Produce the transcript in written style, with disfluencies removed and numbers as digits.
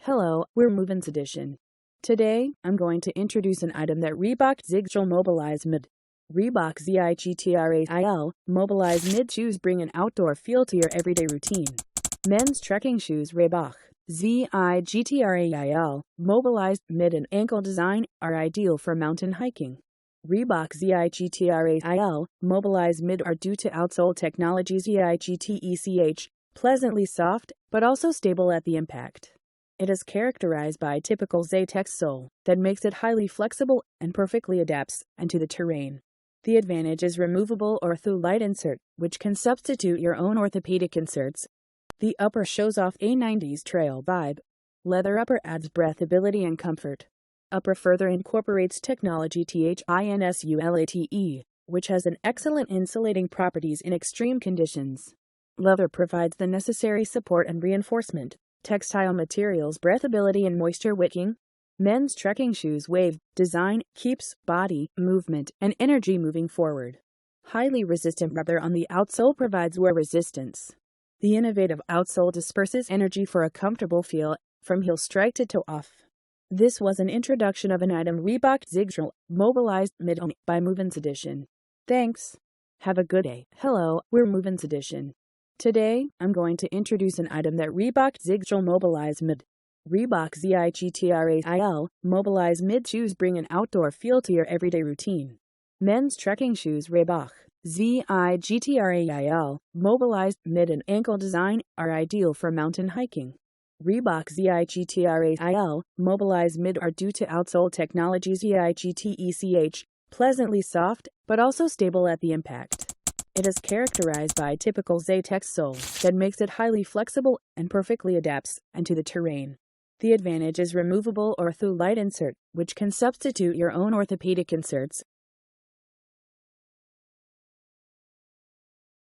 Hello, we're MovinsEdition. Today, I'm going to introduce an item that Reebok Zigtrail Mobilize Mid. Reebok Zigtrail Mobilize Mid shoes bring an outdoor feel to your everyday routine. Men's trekking shoes Reebok Zigtrail Mobilize Mid and ankle design are ideal for mountain hiking. Reebok Zigtrail Mobilize Mid are due to outsole technology Zigtech, pleasantly soft, but also stable at the impact. It is characterized by a typical Zigtrail sole that makes it highly flexible and perfectly adapts to the terrain. The advantage is removable or through light insert, which can substitute your own orthopedic inserts. The upper shows off a 90s trail vibe. Leather upper adds breathability and comfort. Upper further incorporates technology THINSULATE, which has an excellent insulating properties in extreme conditions. Leather provides the necessary support and reinforcement. Textile materials breathability and moisture wicking. Men's trekking shoes wave design keeps body, movement, and energy moving forward. Highly resistant rubber on the outsole provides wear resistance. The innovative outsole disperses energy for a comfortable feel from heel strike to toe off. This was an introduction of an item Reebok Zigtrail Mobilize Mid by MovinsEdition. Thanks. Have a good day. Hello, we're MovinsEdition. Today, I'm going to introduce an item that Reebok Zigtrail Mobilize Mid. Reebok Zigtrail Mobilize Mid shoes bring an outdoor feel to your everyday routine. Men's trekking shoes Reebok Zigtrail Mobilize Mid and ankle design are ideal for mountain hiking. Reebok Zigtrail Mobilize Mid are due to outsole technology Zigtech, pleasantly soft, but also stable at the impact. It is characterized by a typical Zigtrail sole that makes it highly flexible and perfectly adapts to the terrain. The advantage is removable or through light insert, which can substitute your own orthopedic inserts.